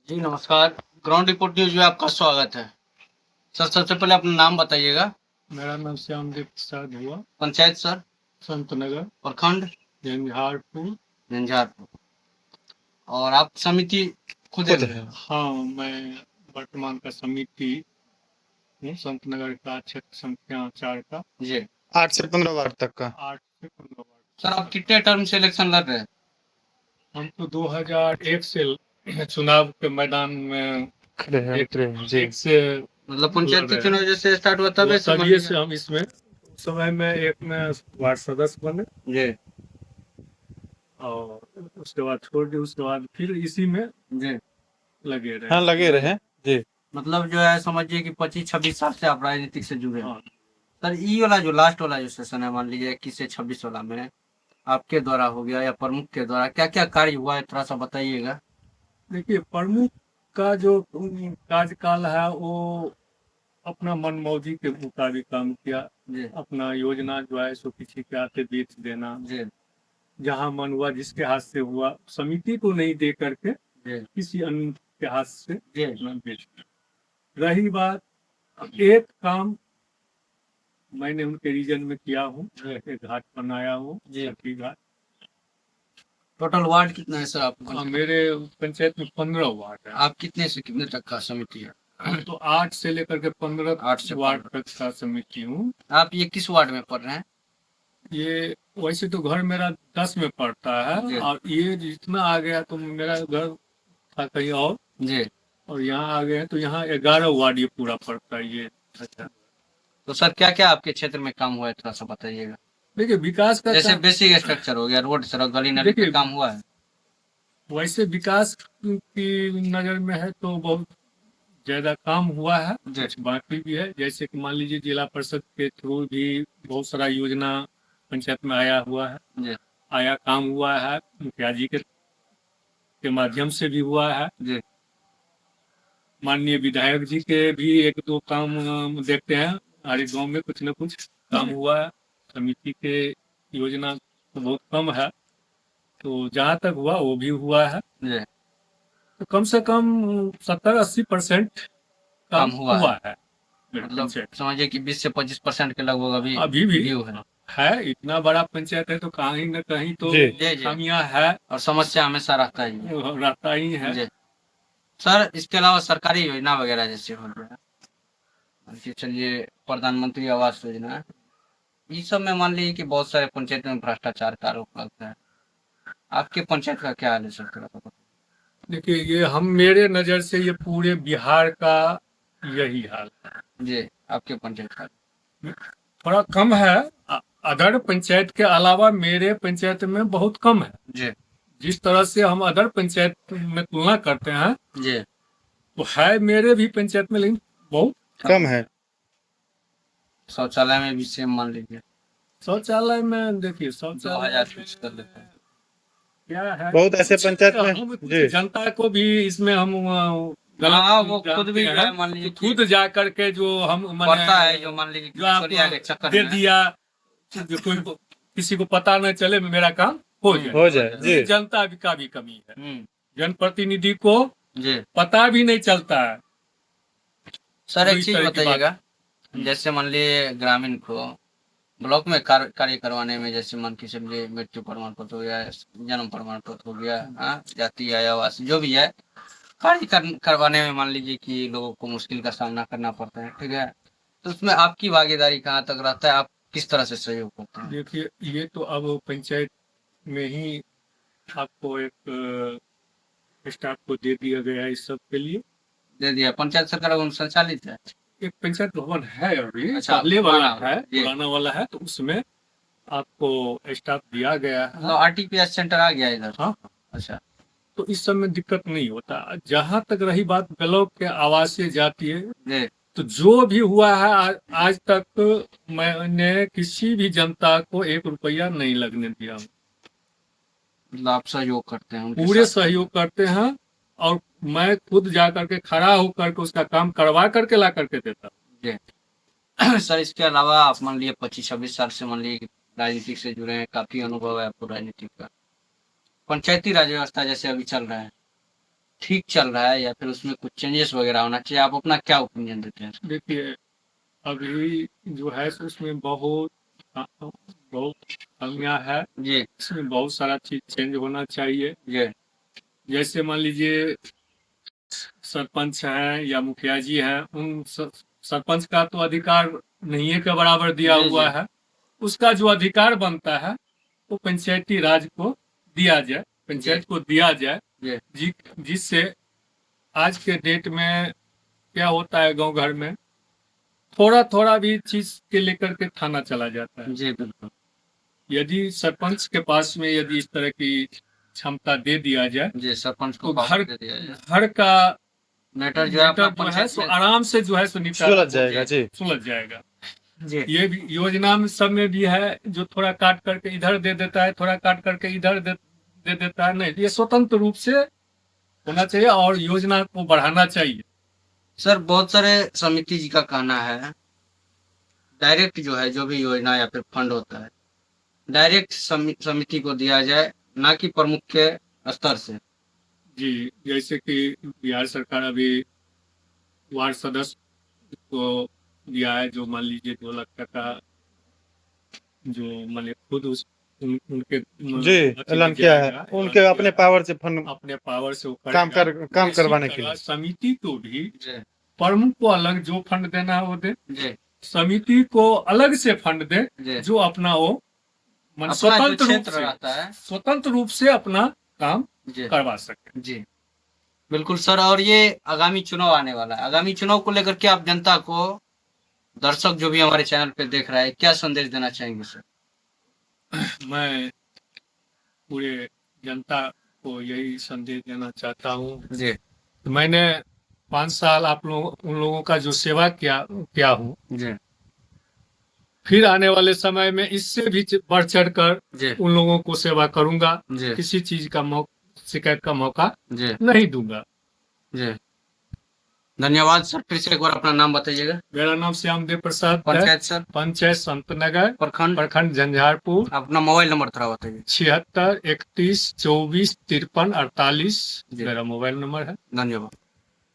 जी नमस्कार। Ground report news में आपका स्वागत है। सर सबसे पहले अपना नाम बताइएगा। मेरा नाम श्यामदेव प्रसाद हुआ। पंचायत सर। संत नगर, प्रखंड। झंझारपुर। झंझारपुर। और आप समिति खुद खुद हैं? है। हाँ, मैं वर्तमान का समिति हूँ, संत नगर का क्षेत्र संख्या 4 का। जी। 8 से 15 वार्ड तक का। 8 से 15 वार्ड। सर आप कितने टर्म से इलेक्शन लड़ रहे हैं? हम तो 2001 से चुनाव के मैदान में खड़े हैं, उतरे हैं जी। एक से मतलब लड़ पंचायती रहे हैं। चुनाव जैसे स्टार्ट हुआ तब से तभी से हम इसमें उस समय में एक में वार्ड सदस्य बने जी और उसके बाद छोड़ दिए, उसके बाद फिर इसी में जी। लगे रहे। हाँ, लगे रहे जी। मतलब जो है समझिए कि 25-26 साल से आप राजनीतिक से जुड़े हैं। हाँ, सर ई वाला जो लास्ट वाला जो सेशन है, मान लीजिए 21 से 26 वाला में आपके द्वारा हो गया या प्रमुख के द्वारा क्या क्या कार्य हुआ है, थोड़ा सा बताइएगा। देखिए प्रमुख का जो कार्यकाल है वो अपना मनमौजी के मुताबिक काम किया। जी अपना योजना जो है सो किसी के हाथे बेच देना, जी जहां मन हुआ जिसके हाथ से हुआ, समिति को नहीं दे करके जी किसी अन्य के हाथ से जी अपना बेच देना। रही बात, एक काम मैंने उनके रीजन में किया हूँ, एक घाट बनाया हूँ, जी। सखी घाट। टोटल वार्ड कितना है सर आपका? मेरे पंचायत में 15 वार्ड है। आप कितने से कितने तक का समिति है? हम तो 8 से लेकर के 15 8 से वार्ड 15। तक का समिति हूँ। आप ये किस वार्ड में पढ़ रहे हैं? ये वैसे तो घर मेरा 10 में पड़ता जी। है और ये जितना आ गया तो मेरा घर था कहीं जी। और यहाँ आ गए हैं तो यहाँ 11 वार्ड ये पूरा पड़ता है ये। अच्छा, तो सर क्या क्या आपके क्षेत्र में काम हुआ है, थोड़ा सा बताइएगा। देखिए विकास का जैसे काम, बेसिक स्ट्रक्चर हो गया, रोड सड़क गली नाली पे देखिए काम हुआ है? वैसे विकास की नजर में है तो बहुत ज्यादा काम हुआ है, जी कुछ बाकी भी है। जैसे कि मान लीजिए जिला परिषद के थ्रू भी बहुत सारा योजना पंचायत में आया हुआ है, जी आया काम हुआ है, मुखिया जी के माध्यम से भी हुआ है। जी माननीय विधायक जी के भी एक दो काम देखते हैं, हमारे गांव में कुछ न कुछ काम हुआ है। समिति के योजना तो बहुत कम है, तो जहाँ तक हुआ वो भी हुआ है। जी। तो कम से कम 70-80% काम काम हुआ हुआ है। है मेरे मतलब पंचायत। समझिए कि 20 से 25% के लगभग अभी अभी भी ड्यू है। है, इतना बड़ा पंचायत है तो कहीं न कहीं तो जी। जी जी। खामियां है, और समस्या हमेशा रहता ही है। रहता ही है। जी। सर इसके अलावा सरकारी योजना वगैरह जैसे हो रहा है, मान के चलिए प्रधानमंत्री आवास योजना, इस सब में मान लीजिए कि बहुत सारे पंचायत में भ्रष्टाचार का आरोप लगता है। आपके पंचायत का क्या हाल है सर, थोड़ा सा देखिए ये हम मेरे नजर से ये पूरे बिहार का यही हाल है। जी। आपके पंचायत का थोड़ा कम है, अदर पंचायत के अलावा मेरे पंचायत में बहुत कम है। जी जिस तरह से हम अदर पंचायत में तुलना करते हैं जी तो है मेरे भी पंचायत में, लेकिन बहुत कम है। शौचालय में भी सेम मान लीजिए शौचालय में। देखिए 2000 शौचालय कुछ कर देते हैं। क्या है, बहुत ऐसे पंचायत में हम कुछ जी। जनता को भी इसमें हम हाँ वो गलत खुद भी जो जानते है हैं, मान लीजिए तो कि खुद जा करके जो हम पड़ता है, जो मान लीजिए जो आप बिचौलिया के चक्कर दे में दिया, जो कोई किसी को पता न चले मेरा काम हो जाए, हो जाए ये जी। जनता का भी कमी है। जनप्रतिनिधि को जी। पता भी नहीं चलता है। सर तो एक इस चीज तरह की बात बताइएगा, जैसे मान लीजिए ग्रामीण को ब्लॉक में कार्य करवाने में, जैसे मान के चलिए मृत्यु प्रमाण पत्र हो गया, जन्म प्रमाण पत्र हो गया, हाँ जाति आय आवास जो भी है, कार्य करवाने में मान लीजिए कि लोगों को मुश्किल का सामना करना पड़ता है, ठीक है, तो उसमें आपकी भागीदारी कहाँ तक रहता है, आप किस तरह से सहयोग करते हैं? देखिए ये तो अब पंचायत में ही आपको एक स्टाफ को दे दिया गया है इस सब के लिए। दे दिया पंचायत सरकार संचालित है? एक पंचायत भवन है अभी, अच्छा, पहले वाला पुराना है, जी। पुराना वाला है, तो उसमें आपको स्टाफ दिया गया है। मतलब आरटीपीएस सेंटर आ गया इधर? हाँ, अच्छा तो इस सब में दिक्कत नहीं होता। जहां तक रही बात ब्लॉक के आवासीय जातीय, जी तो जो भी हुआ है आज तक मैंने किसी भी जनता को 1 रुपया नहीं लगने दिया। मतलब आप सहयोग करते हैं उनके पूरे साथ? सहयोग करते हैं और मैं खुद जा करके खड़ा होकर के उसका काम करवा करके ला करके देता हूँ। जी सर इसके अलावा आप मान लीजिए 25-26 साल से मान लीजिए राजनीतिक से जुड़े हैं, काफी अनुभव है आपको राजनीतिक का, पंचायती राज व्यवस्था जैसे अभी चल रहा है, ठीक चल रहा है या फिर उसमें कुछ चेंजेस वगैरह होना चाहिए? आप अपना क्या ओपिनियन देते हैं? देखिए, अभी जो है सो उसमें बहुत कमियां है। जी इसमें बहुत सारा चीज चेंज होना चाहिए। जी जैसे मान लीजिए सरपंच हैं या मुखिया जी हैं, सरपंच का तो अधिकार नहीं है के बराबर दिया जी हुआ जी है। उसका जो अधिकार बनता है वो पंचायती राज को दिया जाए, पंचायत को दिया जाए। जी जिससे आज के डेट में क्या होता है, गांव घर में थोड़ा थोड़ा भी चीज के लेकर के थाना चला जाता है। जी बिल्कुल यदि सरपंच के पास में यदि इस तरह की क्षमता दे दिया जाए जी, सरपंच को तो पावर दे दिया जाए, घर का मैटर जो है अपना मैटर जो है पंचायत सो में आराम से जो है सो निपटा सुलझ जाएगा जी। सुलझ जाएगा। जी ये भी योजना में सब में भी है, जो थोड़ा काट करके इधर दे देता है, थोड़ा काट करके इधर दे देता है। नहीं, ये स्वतंत्र रूप से होना चाहिए और योजना को बढ़ाना चाहिए। सर, बहुत सारे समिति जी का कहना है डायरेक्ट जो है जो भी योजना या फिर फंड होता है डायरेक्ट समिति को दिया जाए, ना कि प्रमुख के स्तर से। जी, जैसे कि बिहार सरकार अभी वार्ड सदस्य को दिया है, जो मान लीजिए 2 लाख टका, जो मान लीजिए खुद उनके जी अथी ऐलान में किया जाएगा, है, ऐलान उनके किया अपने है। पावर से फंड अपने पावर से वो काम करेगा। इसी करवाने के तरह लिए। समिति को भी जी प्रमुख को अलग जो फंड देना है वो दे, जी समिति को अलग से फंड दे, जी जो अपना वो अपना जो स्वतंत्र रूप क्षेत्र से रहता है स्वतंत्र रूप से अपना काम जी करवा सके। जी बिल्कुल सर। और ये आगामी चुनाव आने वाला है, आगामी चुनाव को लेकर के आप जनता को, दर्शक जो भी हमारे चैनल पे देख रहा है, क्या संदेश देना चाहेंगे सर? मैं पूरे जनता को यही संदेश देना चाहता हूँ। जी मैंने 5 साल आप लोग उन लोगों का जो सेवा किया हूँ, जी फिर आने वाले समय में इससे भी बढ़ चढ़ कर जी उन लोगों को सेवा करूंगा। जी किसी चीज का शिकायत का मौका जी नहीं दूंगा। जी धन्यवाद सर। फिर से एक बार अपना नाम बताइएगा। मेरा नाम श्यामदेव प्रसाद है, पंचायत सर, पंचायत संतनगर, प्रखंड, प्रखंड झंझारपुर। अपना मोबाइल नंबर थोड़ा बताइए। 76 31 24 53 48 जी। मेरा मोबाइल नंबर है। धन्यवाद।